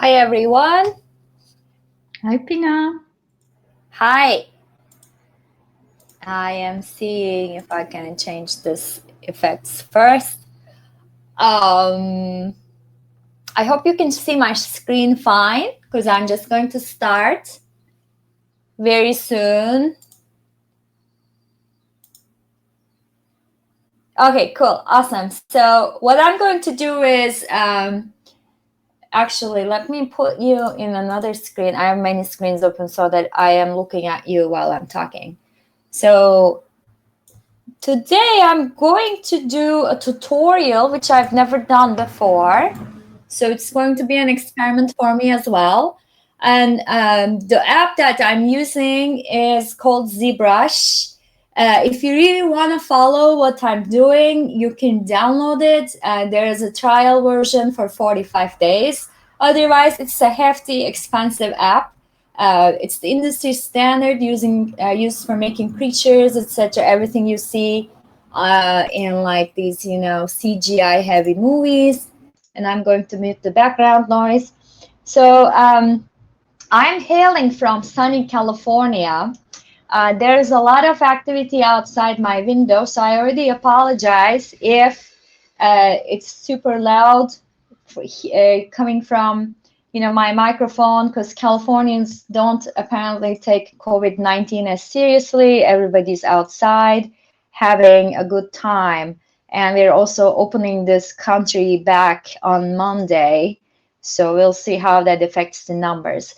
Hi everyone. Hi Pınar. Hi. I am seeing if I can change this effects first. I hope you can see my screen fine because I'm just going to start very soon. Okay, cool, awesome. So what I'm going to do is actually, let me put you in another screen. I have many screens open so that I am looking at you while I'm talking. So today I'm going to do a tutorial which I've never done before. So it's going to be an experiment for me as well. And the app that I'm using is called Zbrush. If you really want to follow what I'm doing, you can download it. There is a trial version for 45 days. Otherwise, it's a hefty, expensive app. It's the industry standard used for making creatures, etc. Everything you see in like these, CGI heavy movies. And I'm going to mute the background noise. So I'm hailing from sunny California. There's a lot of activity outside my window, so I already apologize if it's super loud coming from my microphone, because Californians don't apparently take COVID-19 as seriously. Everybody's outside having a good time. And we're also opening this country back on Monday. So we'll see how that affects the numbers.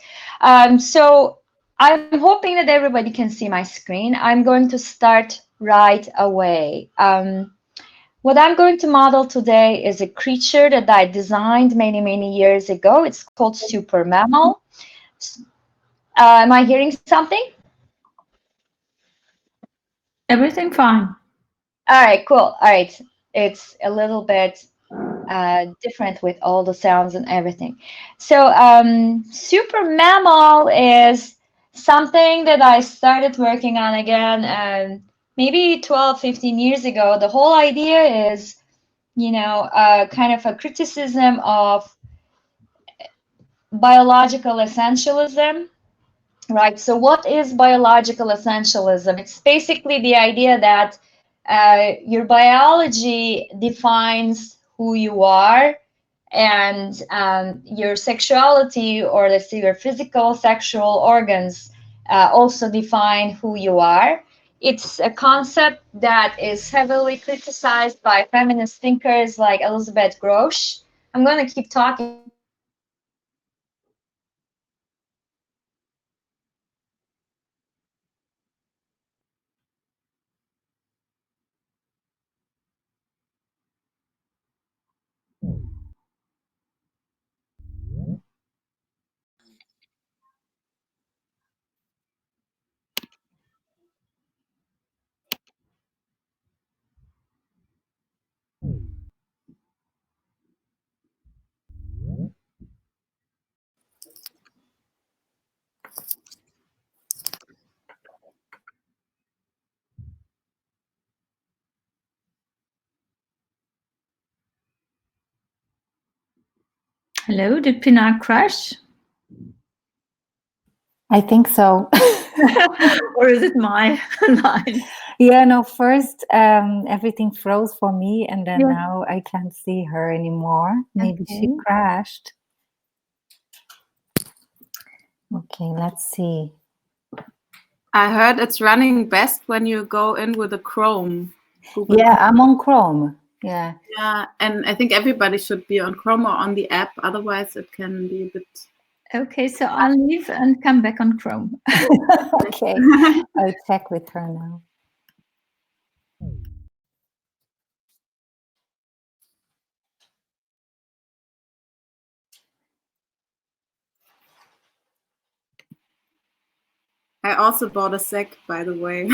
So I'm hoping that everybody can see my screen. I'm going to start right away. What I'm going to model today is a creature that I designed many, many years ago. It's called Super Mammal. Am I hearing something? Everything fine. All right, cool. All right. It's a little bit different with all the sounds and everything. So Super Mammal is something that I started working on again maybe 12, 15 years ago. The whole idea is kind of a criticism of biological essentialism, right? So what is biological essentialism? It's basically the idea that your biology defines who you are, and your sexuality, or let's say your physical sexual organs, also define who you are. It's a concept that is heavily criticized by feminist thinkers like Elizabeth Grosz. I'm going to keep talking. Hello, did Pınar crash? I think so. Or is it my line? Yeah, no, first everything froze for me, and then now I can't see her anymore. Maybe she crashed. Okay, let's see. I heard it's running best when you go in with a Chrome. Google Chrome. I'm on Chrome. Yeah. Yeah, and I think everybody should be on Chrome or on the app. Otherwise, it can be a bit. Okay, so I'll leave and come back on Chrome. Okay, I'll check with her now. I also bought a sec, by the way.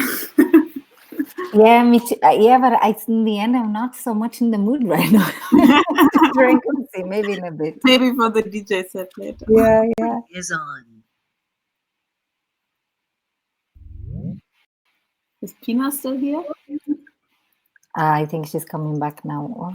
Yeah, me too. Yeah, but in the end, I'm not so much in the mood right now to drink coffee. Maybe in a bit. Maybe for the DJ set later. Yeah, yeah. Is on. Is Pınar still here? I think she's coming back now.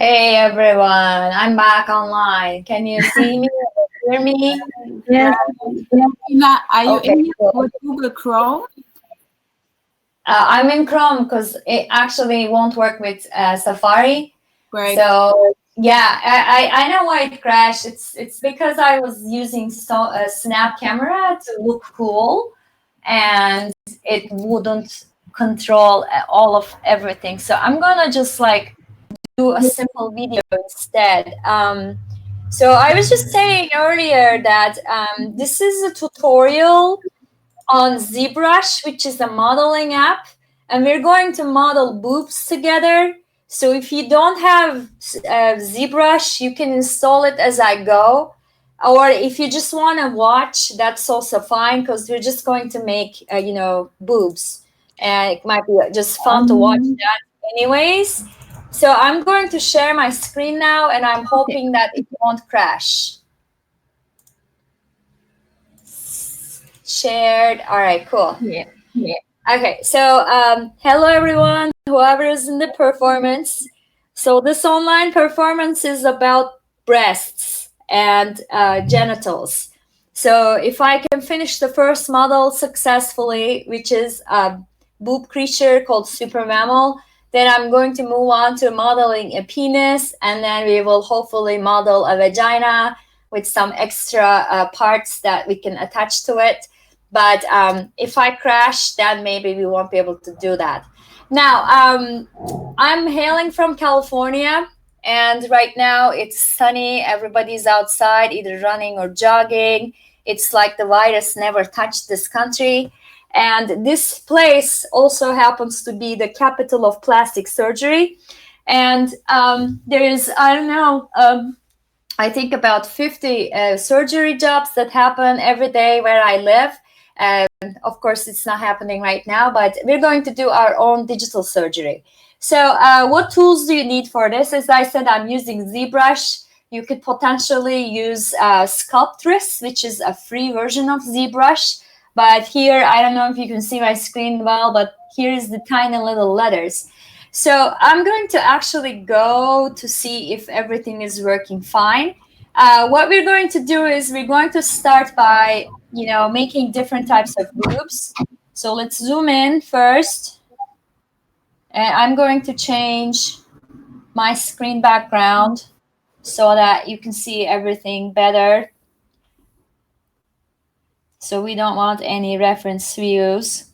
Hey everyone, I'm back online. Can you see me? Hear me? Yes. Pınar, are you Okay, in here cool. with Google Chrome? I'm in Chrome because it actually won't work with Safari. Great. So yeah, I know why it crashed. It's because I was using a Snap camera to look cool, and it wouldn't control all of everything. So I'm gonna just like do a simple video instead. So I was just saying earlier that this is a tutorial on Zbrush, which is a modeling app, and we're going to model boobs together. So if you don't have Zbrush, you can install it as I go. Or if you just want to watch, that's also fine, because we're just going to make, boobs. And it might be just fun to watch that anyways. So I'm going to share my screen now, and I'm hoping that it won't crash. Shared. All right, cool. Yeah. Okay, so hello everyone, whoever is in the performance. So this online performance is about breasts and genitals. So if I can finish the first model successfully, which is a boob creature called super mammal, then I'm going to move on to modeling a penis, and then we will hopefully model a vagina with some extra parts that we can attach to it. But if I crash, then maybe we won't be able to do that. Now, I'm hailing from California, and right now it's sunny. Everybody's outside, either running or jogging. It's like the virus never touched this country. And this place also happens to be the capital of plastic surgery. And there is, I don't know, I think about 50 surgery jobs that happen every day where I live. Of course, it's not happening right now, but we're going to do our own digital surgery. So what tools do you need for this? As I said, I'm using Zbrush. You could potentially use Sculptress, which is a free version of Zbrush. But here, I don't know if you can see my screen well, but here's the tiny little letters. So I'm going to actually go to see if everything is working fine. What we're going to do is we're going to start by, making different types of boobs. So let's zoom in first. And I'm going to change my screen background so that you can see everything better. So we don't want any reference views.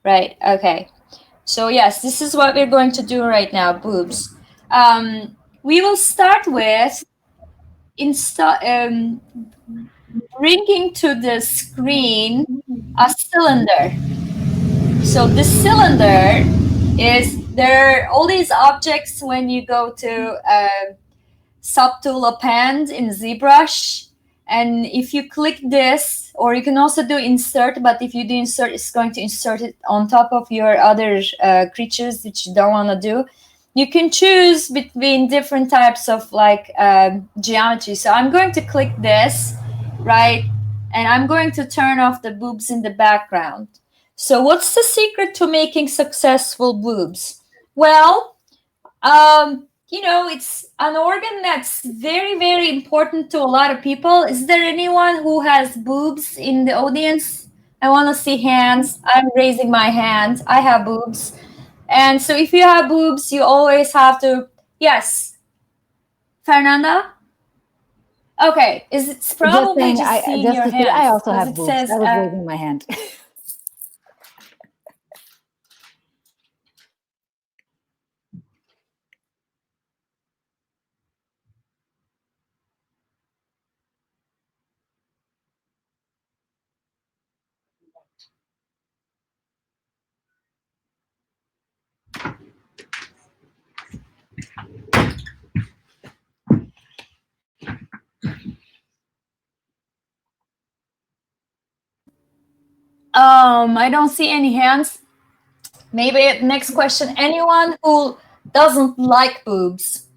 Right, okay. So yes, this is what we're going to do right now, boobs. We will start with bringing to the screen a cylinder. So this cylinder there are all these objects when you go to subtool append in Zbrush. And if you click this, or you can also do insert, but if you do insert, it's going to insert it on top of your other creatures, which you don't want to do. You can choose between different types of geometry. So I'm going to click this, right? And I'm going to turn off the boobs in the background. So what's the secret to making successful boobs? Well, it's an organ that's very, very important to a lot of people. Is there anyone who has boobs in the audience? I want to see hands. I'm raising my hand. I have boobs. And so if you have boobs, you always have to, yes. Fernanda? Okay, it's probably just seeing your hands. I also have boobs. I was raising my hand. I don't see any hands. Maybe next question. Anyone who doesn't like boobs?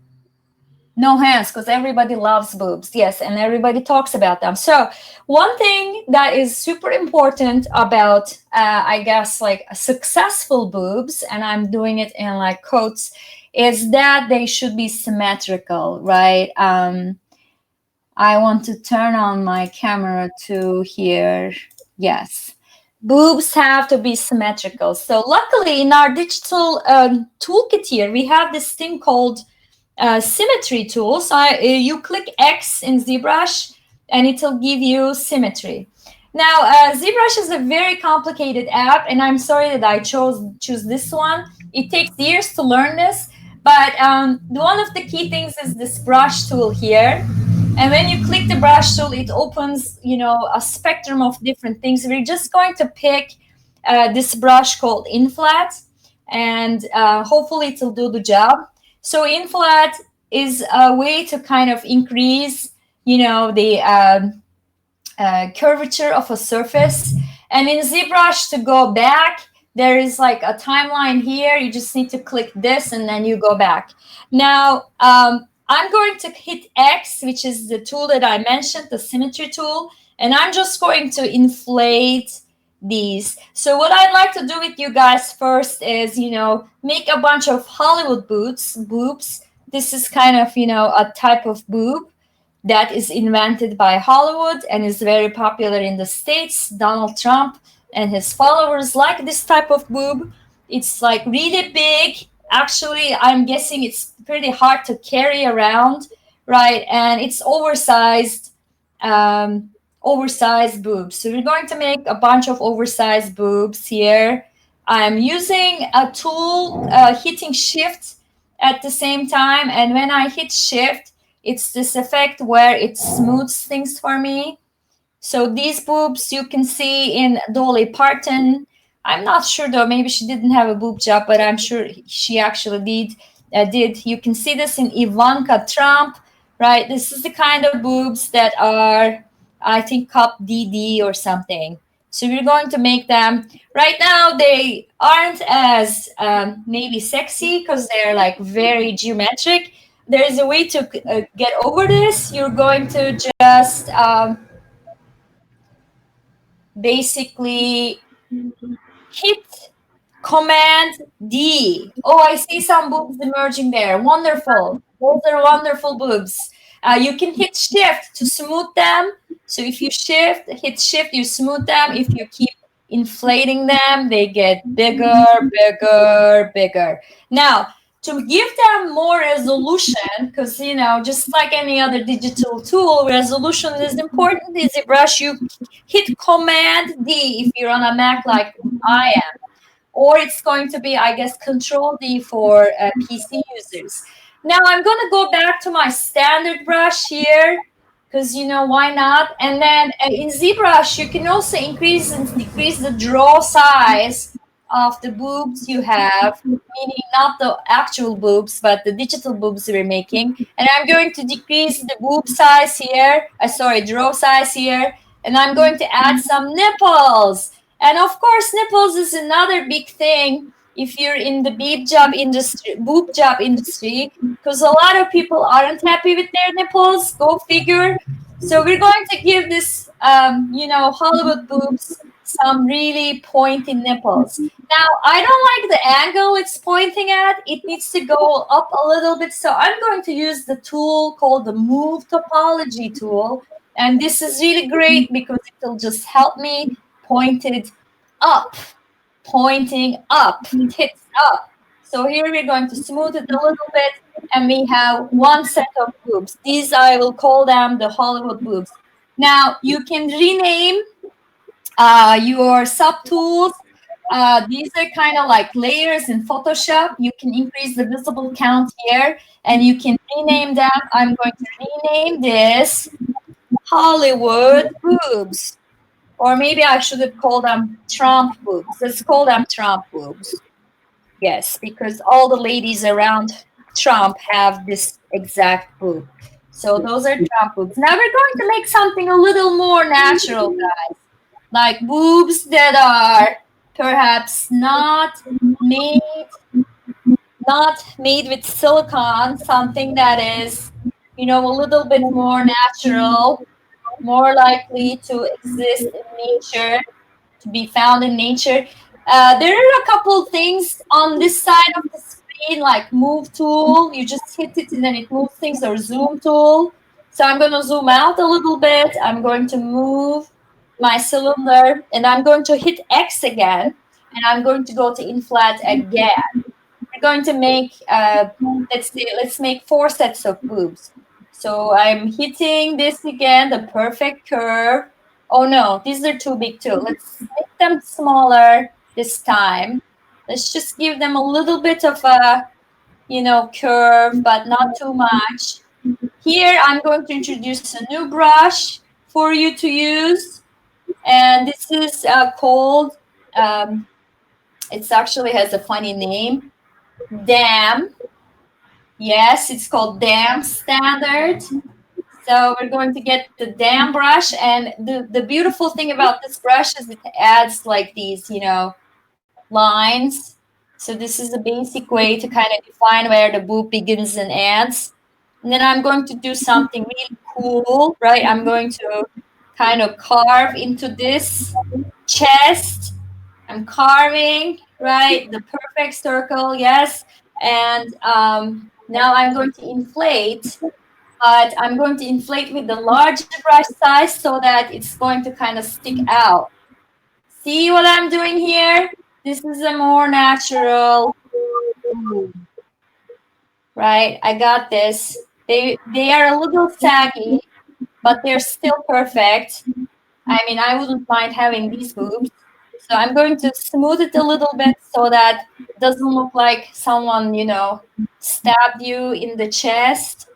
No hands, because everybody loves boobs. Yes, and everybody talks about them. So one thing that is super important about, I guess, like successful boobs, and I'm doing it in like quotes, is that they should be symmetrical, right? I want to turn on my camera to here. Yes. Boobs have to be symmetrical. So luckily in our digital toolkit here, we have this thing called Symmetry Tool. So you click X in Zbrush and it'll give you symmetry. Now, Zbrush is a very complicated app, and I'm sorry that I choose this one. It takes years to learn this, but one of the key things is this brush tool here. And when you click the brush tool, it opens, a spectrum of different things. We're just going to pick this brush called inflat, and hopefully it'll do the job. So inflat is a way to kind of increase, the curvature of a surface. And in ZBrush, to go back, there is like a timeline here. You just need to click this and then you go back. Now, I'm going to hit X, which is the tool that I mentioned, the symmetry tool, and I'm just going to inflate these. So what I'd like to do with you guys first is, make a bunch of Hollywood boobs. This is kind of, a type of boob that is invented by Hollywood and is very popular in the States. Donald Trump and his followers like this type of boob. It's like really big. Actually, I'm guessing it's pretty hard to carry around, right? And it's oversized boobs. So we're going to make a bunch of oversized boobs here. I'm using a tool, hitting Shift at the same time. And when I hit Shift, it's this effect where it smooths things for me. So these boobs you can see in Dolly Parton. I'm not sure though, maybe she didn't have a boob job, but I'm sure she actually did. You can see this in Ivanka Trump, right? This is the kind of boobs that are, I think, cup DD or something. So we're going to make them. Right now, they aren't as maybe sexy because they're like very geometric. There's a way to get over this. You're going to just basically hit Command D. Oh, I see some boobs emerging there. Wonderful. Those are wonderful boobs. You can hit Shift to smooth them. So if you hit Shift, you smooth them. If you keep inflating them, they get bigger, bigger, bigger. Now, to give them more resolution, because, just like any other digital tool, resolution is important. In ZBrush, you hit Command D if you're on a Mac like I am. Or it's going to be, I guess, Control D for PC users. Now I'm going to go back to my standard brush here, because, why not? And then in ZBrush, you can also increase and decrease the draw size of the boobs you have, meaning not the actual boobs, but the digital boobs we're making. And I'm going to decrease the boob size here, draw size here, and I'm going to add some nipples. And of course, nipples is another big thing if you're in the boob job industry, because a lot of people aren't happy with their nipples. Go figure. So we're going to give this, Hollywood boobs some really pointy nipples. Now, I don't like the angle it's pointing at. It needs to go up a little bit. So I'm going to use the tool called the Move Topology tool. And this is really great because it'll just help me pointing up, tits up. So here we're going to smooth it a little bit, and we have one set of boobs. These, I will call them the Hollywood boobs. Now, you can rename your subtools. These are kind of like layers in Photoshop. You can increase the visible count here, and you can rename them. I'm going to rename this Hollywood boobs. Or maybe I should have called them Trump boobs. Let's call them Trump boobs. Yes, because all the ladies around Trump have this exact boob. So those are Trump boobs. Now we're going to make something a little more natural, guys. Like boobs that are perhaps not made not made with silicone, something that is, you know, a little bit more natural, more likely to exist in nature, to be found in nature. There are a couple things on this side of the screen, like move tool. You just hit it and then it moves things, or zoom tool. So I'm going to zoom out a little bit. I'm going to move my cylinder, and I'm going to hit X again, and I'm going to go to inflat again. We're going to make, let's make 4 sets of boobs. So I'm hitting this again, the perfect curve. Oh no, these are too big too. Let's make them smaller this time. Let's just give them a little bit of a, you know, curve, but not too much. Here, I'm going to introduce a new brush for you to use. And this is called, it actually has a funny name, DAM. Yes, it's called DAM standard. So we're going to get the DAM brush, and the beautiful thing about this brush is it adds like these, you know, lines. So this is a basic way to kind of define where the boob begins and ends. And then I'm going to do something really cool, right? I'm going to kind of carve into this chest. I'm carving, right? The perfect circle, yes. And now I'm going to inflate, but I'm going to inflate with the larger brush size so that it's going to kind of stick out. See what I'm doing here? This is a more natural, right? I got this. They are a little saggy, but they're still perfect. I mean, I wouldn't mind having these boobs. So I'm going to smooth it a little bit so that it doesn't look like someone, you know, stabbed you in the chest.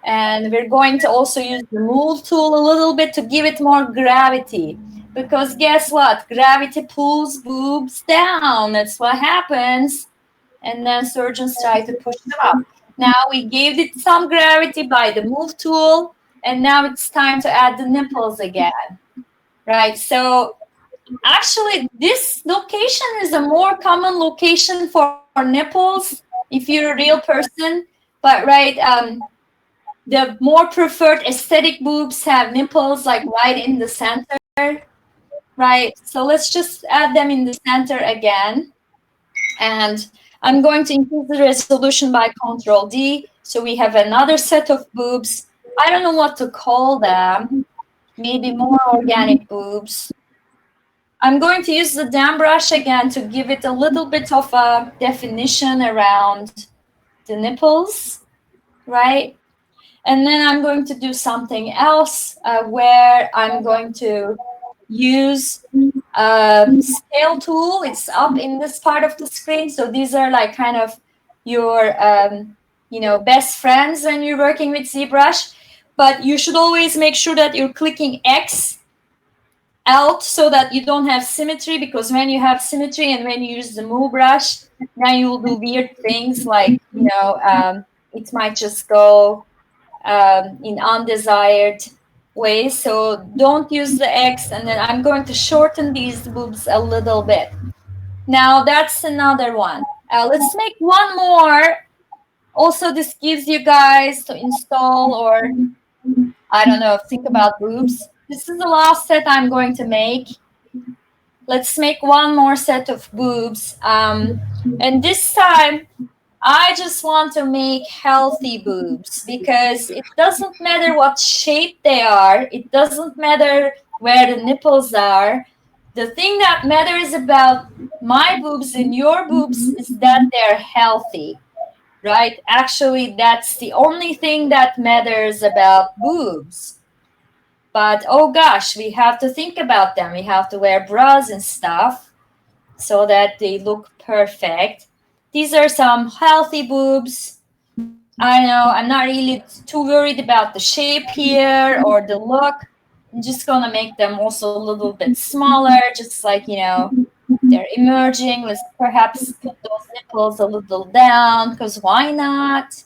And we're going to also use the move tool a little bit to give it more gravity. Because guess what? Gravity pulls boobs down. That's what happens. And then surgeons try to push them up. Now we gave it some gravity by the move tool. And now it's time to add the nipples again. Right? So actually, this location is a more common location for nipples if you're a real person. But right, the more preferred aesthetic boobs have nipples like right in the center, right? So let's just add them in the center again. And I'm going to increase the resolution by Control D. So we have another set of boobs. I don't know what to call them. Maybe more organic boobs. I'm going to use the dam brush again to give it a little bit of a definition around the nipples, right? And then I'm going to do something else where I'm going to use scale tool. It's up in this part of the screen. So these are like kind of your, you know, best friends when you're working with ZBrush. But you should always make sure that you're clicking X out so that you don't have symmetry, because when you have symmetry and when you use the move brush, then you will do weird things like, you know, it might just go in undesired ways. So don't use the X. And then I'm going to shorten these boobs a little bit. Now that's another one. Let's make one more. Also, this gives you guys to install, or I don't know, think about boobs. This is the last set I'm going to make. Let's make one more set of boobs. And this time, I just want to make healthy boobs, because it doesn't matter what shape they are. It doesn't matter where the nipples are. The thing that matters about my boobs and your boobs is that they're healthy, right? Actually, that's the only thing that matters about boobs. But oh gosh, we have to think about them. We have to wear bras and stuff so that they look perfect. These are some healthy boobs. I know I'm not really too worried about the shape here or the look. I'm just gonna make them also a little bit smaller, just like, you know, they're emerging. Let's perhaps put those nipples a little down, because why not?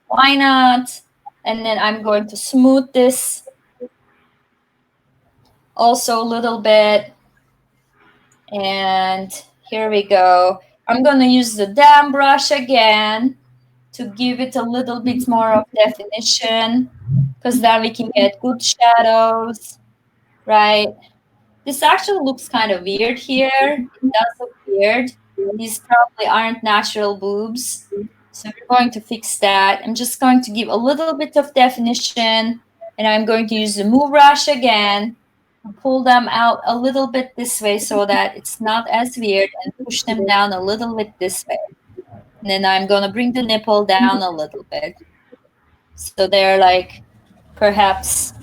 Why not? And then I'm going to smooth this also a little bit. And here we go. I'm going to use the dam brush again to give it a little bit more of definition, because then we can get good shadows, right? This actually looks kind of weird here. It does look weird. These probably aren't natural boobs. So we're going to fix that. I'm just going to give a little bit of definition, and I'm going to use the move brush again and pull them out a little bit this way so that it's not as weird, and push them down a little bit this way. And then I'm going to bring the nipple down a little bit. So they're like perhaps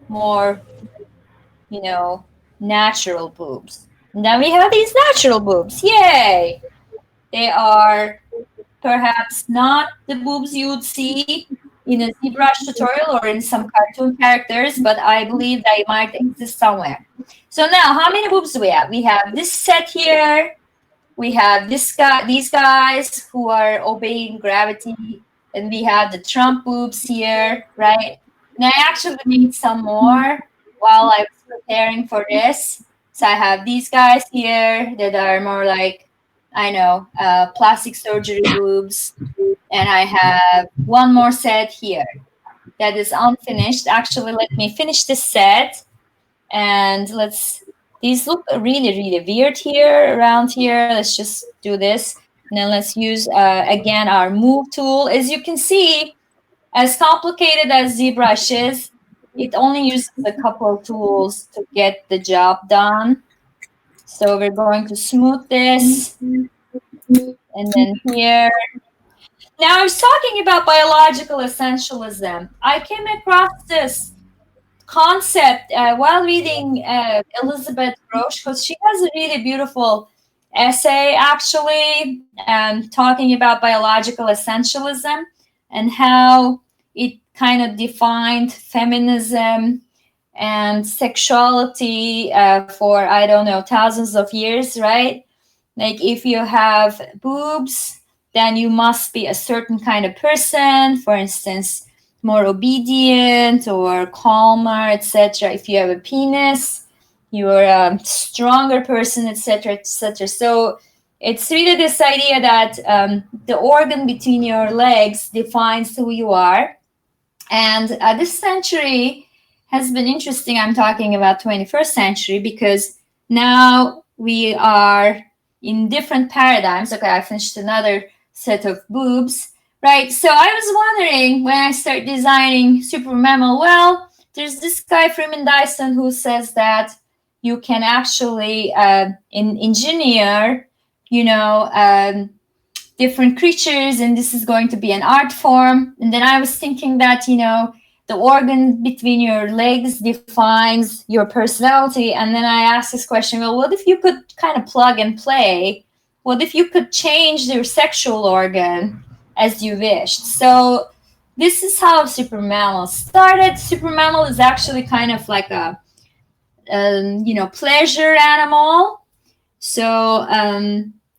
more, you know, natural boobs. And then we have these natural boobs. Yay! They are perhaps not the boobs you would see in a ZBrush tutorial or in some cartoon characters, but I believe they might exist somewhere. So now, how many boobs do we have? We have this set here. We have this guy, these guys who are obeying gravity, and we have the Trump boobs here, right? And I actually need some more while I was preparing for this. So I have these guys here that are more like, I know, plastic surgery boobs. And I have one more set here that is unfinished. Actually, let me finish this set. And these look really, really weird here, around here. Let's just do this. And then let's use, again, our move tool. As you can see, as complicated as ZBrush is, it only uses a couple of tools to get the job done. So we're going to smooth this. And then here. Now I was talking about biological essentialism. I came across this concept while reading Elizabeth Roche, because she has a really beautiful essay actually talking about biological essentialism and how it kind of defined feminism and sexuality for, I don't know, thousands of years, right? Like if you have boobs, then you must be a certain kind of person, for instance, more obedient or calmer, etc. If you have a penis, you're a stronger person, etc., etc. So it's really this idea that the organ between your legs defines who you are. And this century has been interesting. I'm talking about 21st century because now we are in different paradigms. Okay, I finished another set of boobs. Right, so I was wondering when I start designing super mammal, well, there's this guy Freeman Dyson who says that you can actually engineer, you know, different creatures, and this is going to be an art form. And then I was thinking that, you know, the organ between your legs defines your personality. And then I asked this question, well, what if you could kind of plug and play? What if you could change your sexual organ as you wished? So this is how Super Mammal started. Super Mammal is actually kind of like a, you know, pleasure animal. So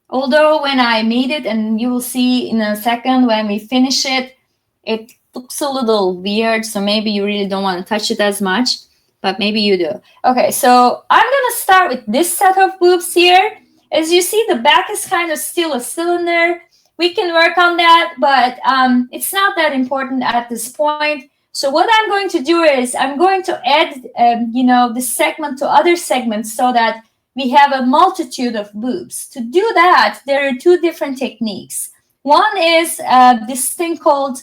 although when I made it, and you will see in a second when we finish it, it looks a little weird. So maybe you really don't want to touch it as much, but maybe you do. Okay, so I'm going to start with this set of boobs here. As you see, the back is kind of still a cylinder. We can work on that, but it's not that important at this point. So what I'm going to do is I'm going to add, you know, this segment to other segments so that we have a multitude of boobs. To do that, there are two different techniques. One is this thing called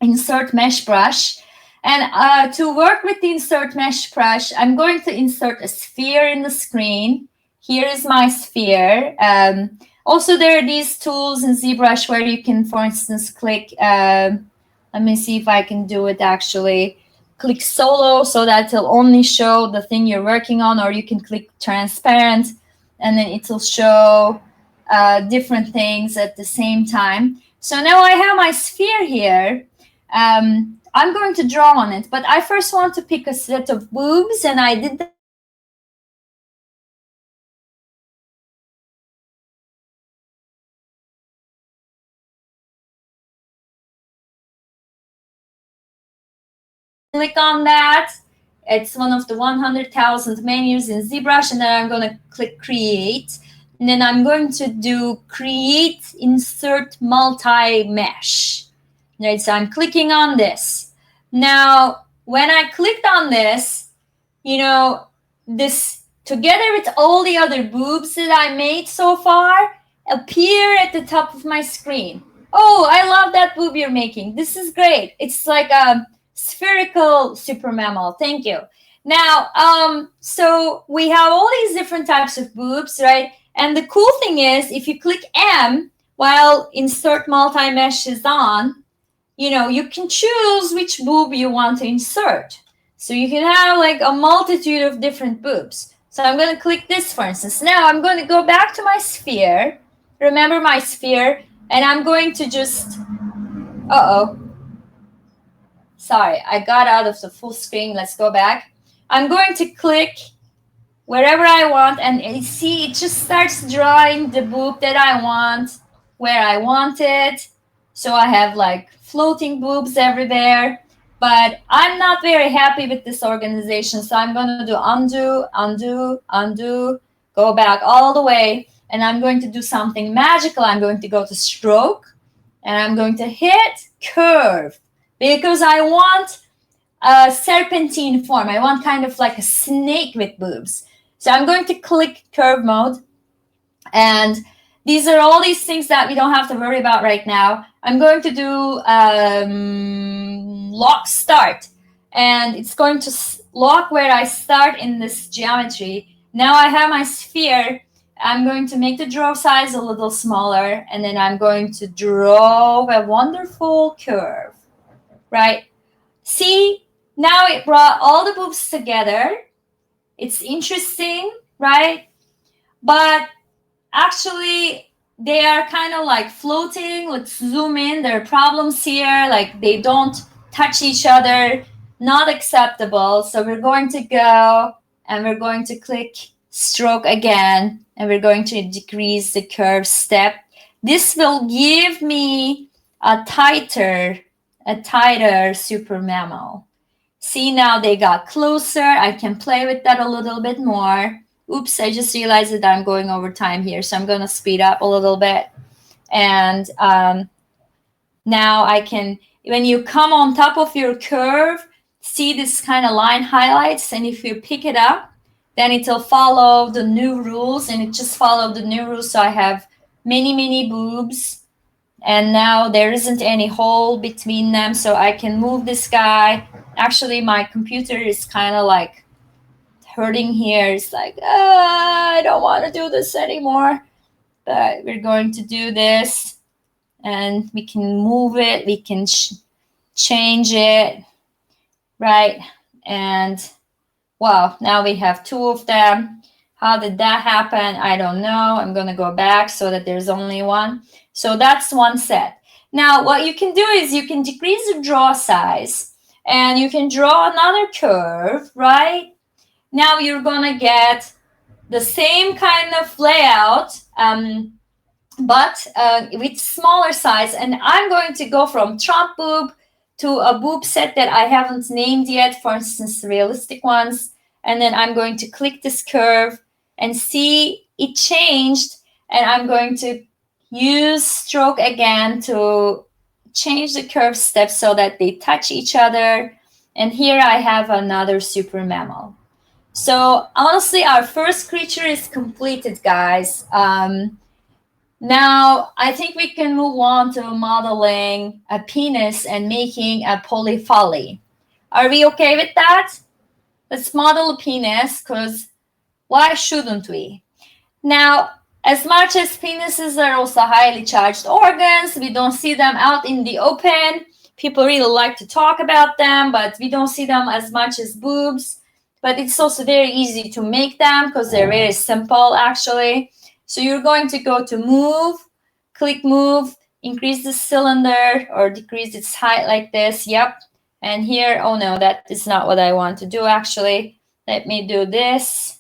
insert mesh brush. And to work with the insert mesh brush, I'm going to insert a sphere in the screen. Here is my sphere. Also, there are these tools in ZBrush where you can, for instance, click, let me see if I can do it actually. Click solo so that it'll only show the thing you're working on, or you can click transparent and then it'll show different things at the same time. So now I have my sphere here. I'm going to draw on it, but I first want to pick a set of boobs, and I did that. Click on that. It's one of the 100,000 menus in ZBrush, and then I'm going to click create. And then I'm going to do create insert multi-mesh. Right, so I'm clicking on this. Now, when I clicked on this, you know, this together with all the other boobs that I made so far appear at the top of my screen. Oh, I love that boob you're making. This is great. It's like a spherical super mammal. Thank you. Now, so we have all these different types of boobs, right? And the cool thing is, if you click M while insert multi-mesh is on, you know, you can choose which boob you want to insert. So you can have like a multitude of different boobs. So I'm going to click this, for instance. Now I'm going to go back to my sphere. Remember my sphere. And I'm going to just, sorry, I got out of the full screen. Let's go back. I'm going to click wherever I want. And you see, it just starts drawing the boob that I want, where I want it. So I have like floating boobs everywhere. But I'm not very happy with this organization. So I'm going to do undo, undo, undo, go back all the way. And I'm going to do something magical. I'm going to go to stroke. And I'm going to hit curve. Because I want a serpentine form. I want kind of like a snake with boobs. So I'm going to click curve mode. And these are all these things that we don't have to worry about right now. I'm going to do lock start. And it's going to lock where I start in this geometry. Now I have my sphere. I'm going to make the draw size a little smaller. And then I'm going to draw a wonderful curve. Right? See, now it brought all the boobs together. It's interesting, right? But actually, they are kind of like floating. Let's zoom in. There are problems here. Like they don't touch each other. Not acceptable. So we're going to go and we're going to click stroke again. And we're going to decrease the curve step. This will give me a tighter super mammal. See, now they got closer. I can play with that a little bit more. Oops, I just realized that I'm going over time here. So I'm going to speed up a little bit. And now I can, when you come on top of your curve, see this kind of line highlights. And if you pick it up, then it will follow the new rules. And it just followed the new rules. So I have many, many boobs. And now there isn't any hole between them. So I can move this guy. Actually, my computer is kind of like hurting here. It's like, I don't want to do this anymore. But we're going to do this. And we can move it. We can change it. Right? And wow, now we have two of them. How did that happen? I don't know. I'm going to go back so that there's only one. So that's one set. Now, what you can do is you can decrease the draw size. And you can draw another curve, right? Now you're going to get the same kind of layout, but with smaller size. And I'm going to go from Trump boob to a boob set that I haven't named yet, for instance, realistic ones. And then I'm going to click this curve and see it changed. And I'm going to use stroke again to change the curve steps so that they touch each other. And here I have another super mammal. So honestly, our first creature is completed, guys. Now I think we can move on to modeling a penis and making a polyphaly. Are we okay with that? Let's model a penis, because why shouldn't we? Now, as much as penises are also highly charged organs, we don't see them out in the open. People really like to talk about them, but we don't see them as much as boobs. But it's also very easy to make them because they're very simple, actually. So you're going to go to move, click move, increase the cylinder or decrease its height like this. Yep. And here, oh no, that is not what I want to do, actually. Let me do this.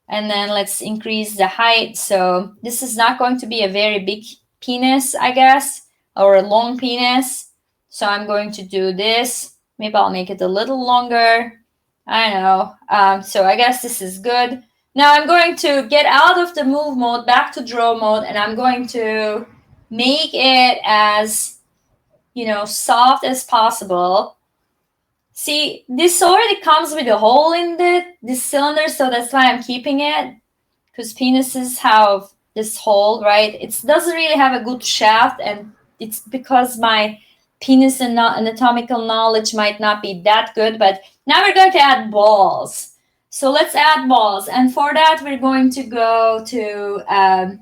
And then let's increase the height. So this is not going to be a very big penis, I guess, or a long penis. So I'm going to do this. Maybe I'll make it a little longer. I don't know. So I guess this is good. Now I'm going to get out of the move mode, back to draw mode, and I'm going to make it as, soft as possible. See, this already comes with a hole in this cylinder, so that's why I'm keeping it, because penises have this hole, right? It doesn't really have a good shaft, and it's because my penis and anatomical knowledge might not be that good. But now we're going to add balls. So let's add balls, and for that we're going to go to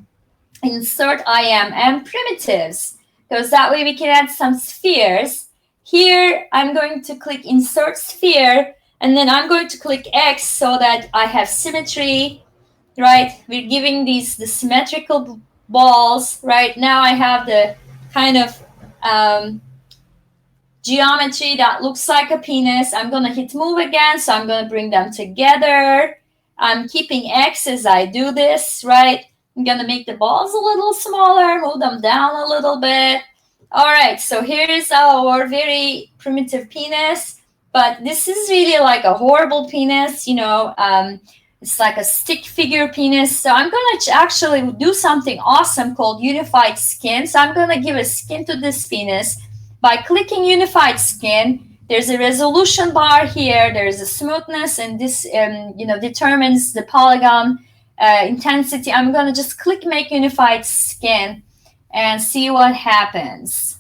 insert IM and primitives, because that way we can add some spheres. Here I'm going to click insert sphere, and then I'm going to click X so that I have symmetry, right? We're giving the symmetrical balls. Right now I have the kind of geometry that looks like a penis. I'm going to hit move again, so I'm going to bring them together. I'm keeping X as I do this, right? I'm going to make the balls a little smaller, move them down a little bit. All right, so here's our very primitive penis, but this is really like a horrible penis, it's like a stick figure penis. So I'm going to actually do something awesome called unified skin. So I'm going to give a skin to this penis. By clicking unified skin, there's a resolution bar here, there's a smoothness, and this determines the polygon intensity. I'm going to just click make unified skin and see what happens.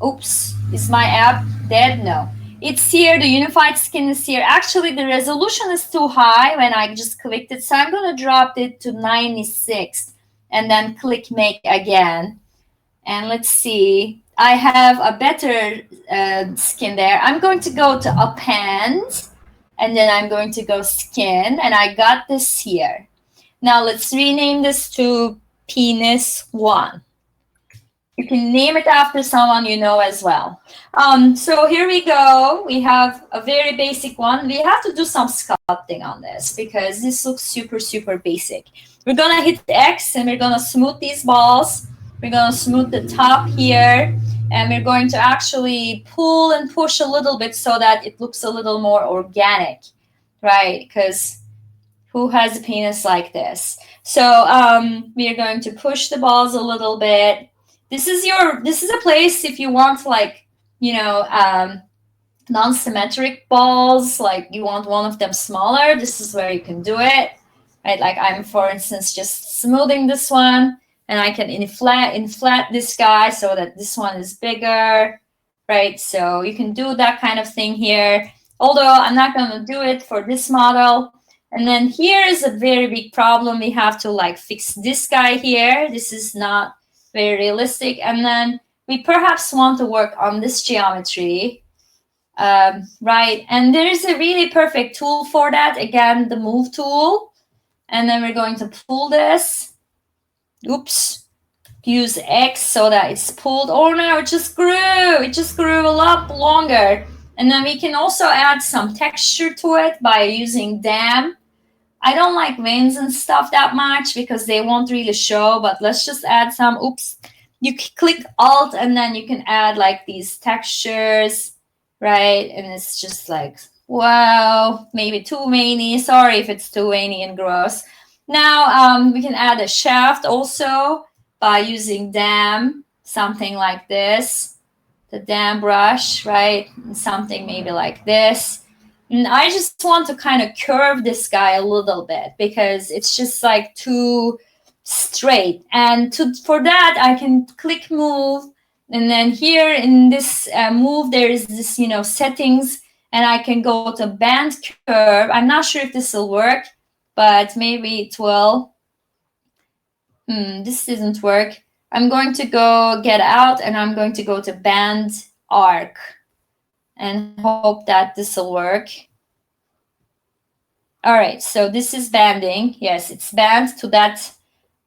Oops, is my app dead? No. It's here, the unified skin is here. Actually, the resolution is too high when I just clicked it, so I'm going to drop it to 96 and then click make again. And let's see, I have a better skin there. I'm going to go to append, and then I'm going to go skin, and I got this here. Now let's rename this to penis 1. You can name it after someone you know as well. So here we go. We have a very basic one. We have to do some sculpting on this because this looks super, super basic. We're going to hit X, and we're going to smooth these balls. We're going to smooth the top here, and we're going to actually pull and push a little bit so that it looks a little more organic, right? Because who has a penis like this? So we are going to push the balls a little bit. This is a place if you want, like, non-symmetric balls, like you want one of them smaller, this is where you can do it, right? Like I'm, for instance, just smoothing this one, and I can inflate this guy so that this one is bigger, right? So you can do that kind of thing here, although I'm not going to do it for this model. And then here is a very big problem. We have to like fix this guy here. This is not very realistic. And then we perhaps want to work on this geometry, right? And there's a really perfect tool for that. Again, the move tool. And then we're going to pull this. Oops. Use X so that it's pulled. Oh no, it just grew. It just grew a lot longer. And then we can also add some texture to it by using dam. I don't like veins and stuff that much because they won't really show, but let's just add some. Oops. You click Alt and then you can add like these textures, right? And it's just like, wow, maybe too veiny. Sorry if it's too veiny and gross. Now we can add a shaft also by using dam, something like this. The dam brush, right? And something maybe like this. And I just want to kind of curve this guy a little bit because it's just like too straight. And for that, I can click move. And then here in this move, there is this, settings. And I can go to band curve. I'm not sure if this will work, but maybe it will. This doesn't work. I'm going to go get out and I'm going to go to band arc and hope that this will work. All right, so this is banding. Yes, it's band to that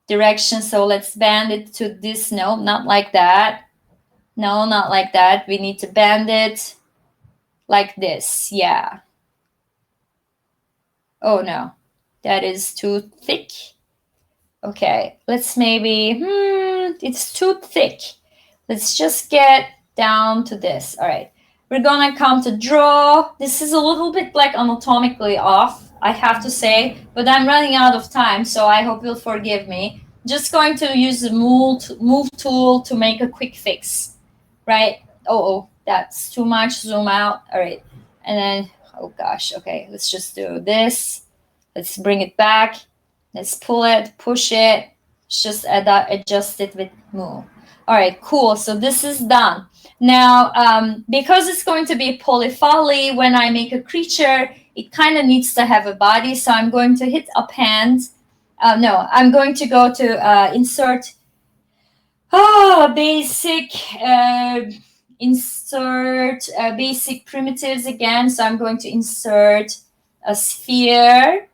direction. So let's band it to this. No, not like that. No, not like that. We need to band it like this. Yeah. Oh, no, that is too thick. Okay, let's maybe, it's too thick. Let's just get down to this. All right, we're gonna come to draw. This is a little bit like anatomically off. I have to say, but I'm running out of time, so I hope you'll forgive me. Just going to use the move tool to make a quick fix, right? Oh, that's too much. Zoom out. All right. And then, oh gosh, okay, let's just do this. Let's bring it back. Let's pull it, push it. Let's just adjust it with move. All right, cool. So this is done. Now, because it's going to be polyfolly, when I make a creature, it kind of needs to have a body. So I'm going to hit append. No, I'm going to go to insert basic basic primitives again. So I'm going to insert a sphere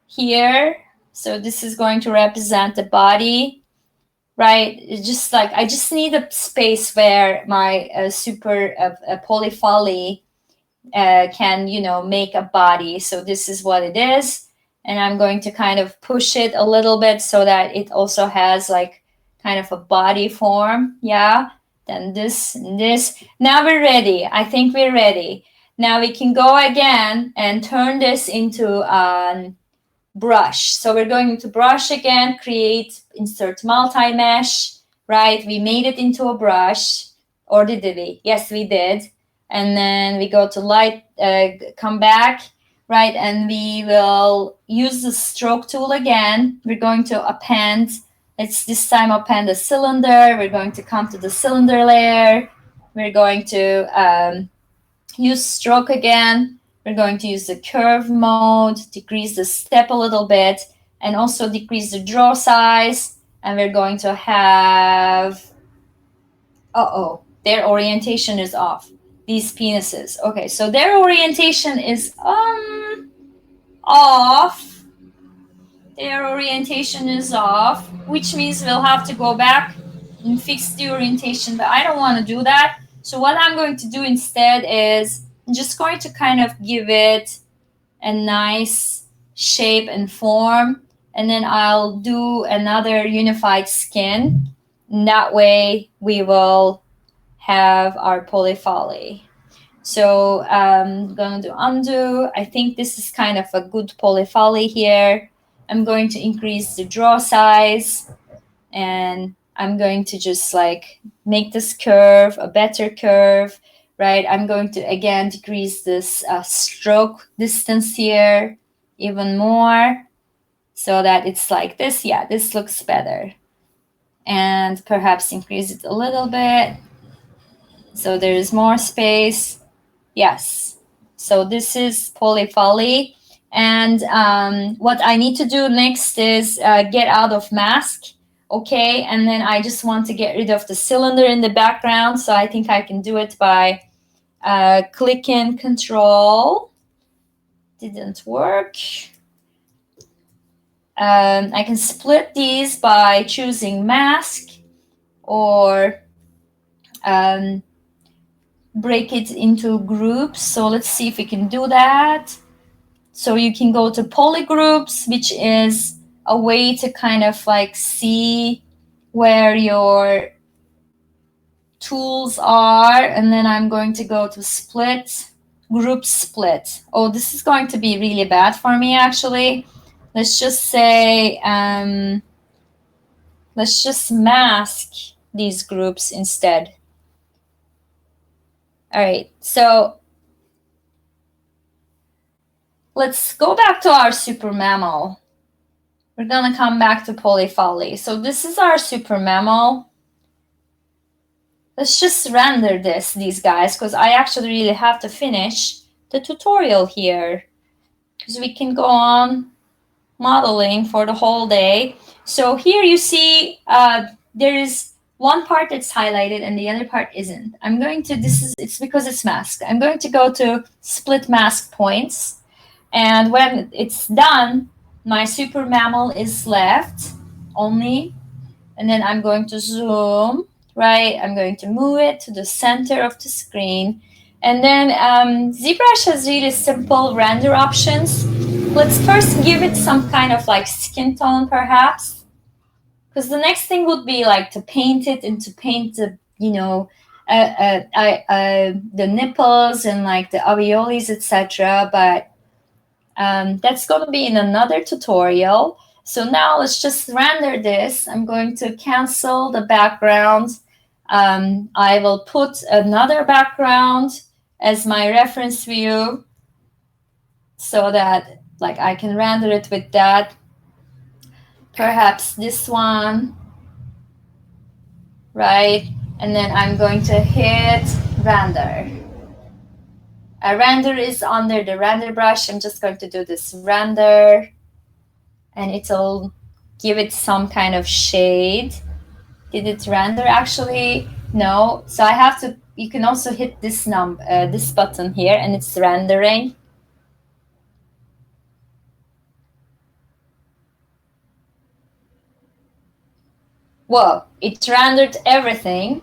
here. So this is going to represent the body, right? It's just like I just need a space where my polyfolly can, you know, make a body. So this is what it is. And I'm going to kind of push it a little bit so that it also has like kind of a body form. Yeah. Then this and this. Now we're ready. I think we're ready. Now we can go again and turn this into brush. So we're going to brush again, create, insert multi-mesh, right? We made it into a brush. Or did we? Yes, we did. And then we go to light, come back, right? And we will use the stroke tool again. We're going to append. Let's this time append a cylinder. We're going to come to the cylinder layer. We're going to use stroke again. We're going to use the curve mode, decrease the step a little bit, and also decrease the draw size. And we're going to have, their orientation is off. These penises. Okay, so their orientation is off. Their orientation is off, which means we'll have to go back and fix the orientation, but I don't want to do that. So what I'm going to do instead is I'm just going to kind of give it a nice shape and form, and then I'll do another unified skin. And that way we will have our polyfolly. So I'm going to undo. I think this is kind of a good polyfolly here. I'm going to increase the draw size, and I'm going to just like make this curve a better curve, right? I'm going to again decrease this stroke distance here even more so that it's like this. Yeah, this looks better. And perhaps increase it a little bit so there is more space. Yes. So this is polyfolly. And what I need to do next is get out of mask. Okay. And then I just want to get rid of the cylinder in the background. So I think I can do it by clicking Control. Didn't work. I can split these by choosing mask or break it into groups. So let's see if we can do that. So you can go to polygroups, which is a way to kind of like see where your tools are. And then I'm going to go to split, group split. Oh, this is going to be really bad for me, actually. Let's just say, let's just mask these groups instead. All right, so let's go back to our super mammal. We're gonna come back to polyfolly. So this is our super mammal. Let's just render these guys, because I actually really have to finish the tutorial here, because we can go on modeling for the whole day. So here you see there is one part that's highlighted and the other part isn't. I'm going to, it's because it's masked. I'm going to go to split mask points. And when it's done, my super mammal is left only. And then I'm going to zoom, right? I'm going to move it to the center of the screen. And then Zbrush has really simple render options. Let's first give it some kind of like skin tone, perhaps. Because the next thing would be like to paint it and to paint the, you know, the nipples and like the alveoles, etc. But That's going to be in another tutorial. So now let's just render this. I'm going to cancel the background. I will put another background as my reference view so that like I can render it with that. Perhaps this one, right? And then I'm going to hit render. Render is under the render brush. I'm just going to do this render, and it'll give it some kind of shade. Did it render actually? No. So I have to, you can also hit this this button here, and it's rendering. Well, it rendered everything.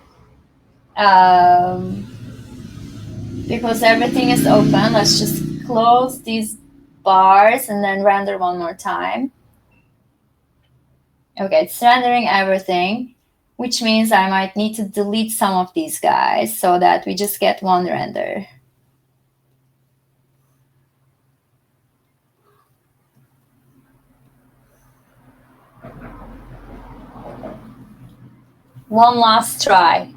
Because everything is open, let's just close these bars and then render one more time. Okay, it's rendering everything, which means I might need to delete some of these guys so that we just get one render. One last try.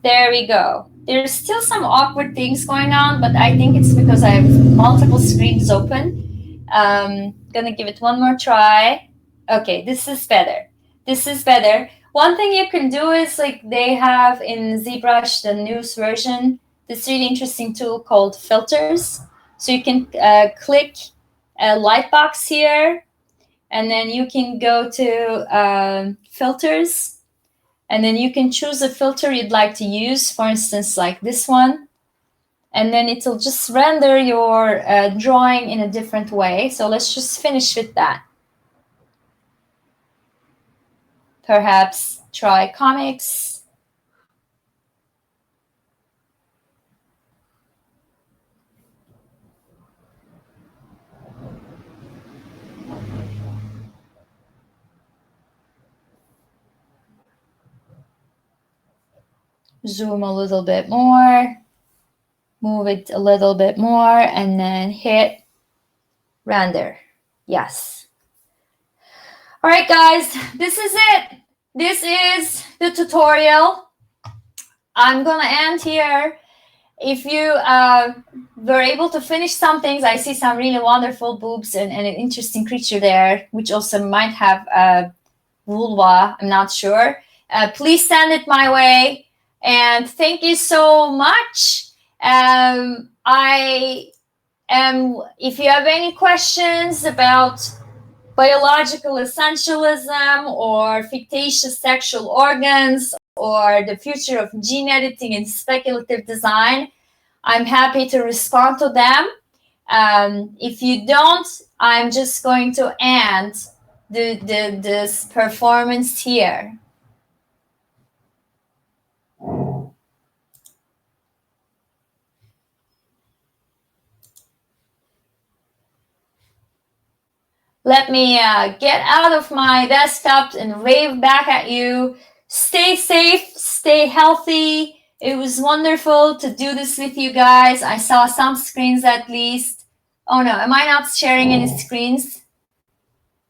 There we go. There's still some awkward things going on, but I think it's because I have multiple screens open. Gonna give it one more try. Okay, this is better. This is better. One thing you can do is like they have in Zbrush, the newest version, this really interesting tool called filters. So you can click a light box here, and then you can go to filters. And then you can choose a filter you'd like to use, for instance, like this one. And then it'll just render your drawing in a different way. So let's just finish with that. Perhaps try comics. Zoom a little bit more, move it a little bit more, and then hit render. Yes. All right, guys, this is it. This is the tutorial. I'm going to end here. If you were able to finish some things, I see some really wonderful boobs and an interesting creature there, which also might have a vulva. I'm not sure. Please send it my way. And thank you so much. If you have any questions about biological essentialism or fictitious sexual organs or the future of gene editing and speculative design, I'm happy to respond to them. If you don't, I'm just going to end this performance here. Let me get out of my desktop and wave back at you. Stay safe, stay healthy. It was wonderful to do this with you guys. I saw some screens at least. Oh no, am I not sharing any screens?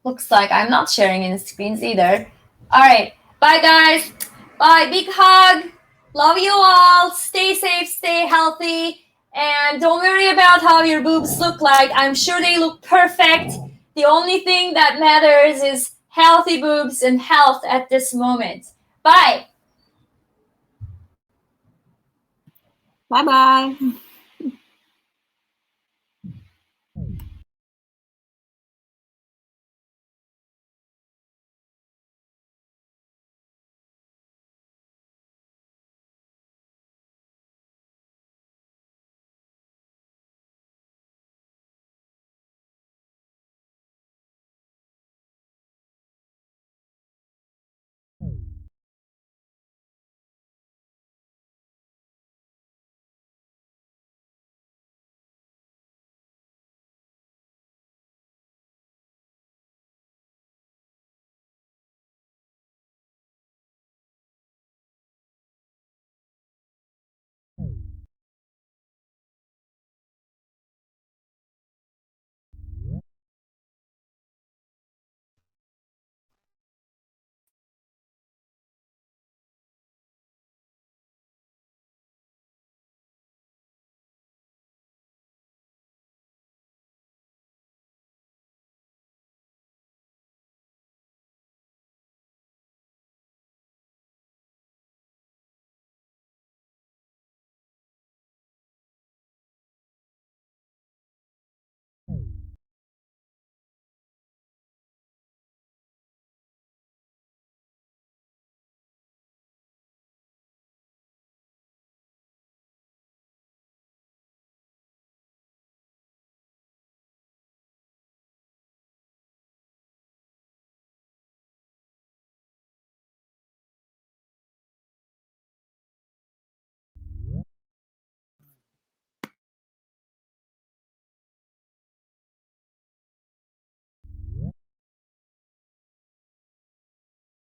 Looks like I'm not sharing any screens either. All right, bye guys. Bye, big hug. Love you all. Stay safe, stay healthy. And don't worry about how your boobs look like. I'm sure they look perfect. The only thing that matters is healthy boobs and health at this moment. Bye. Bye-bye.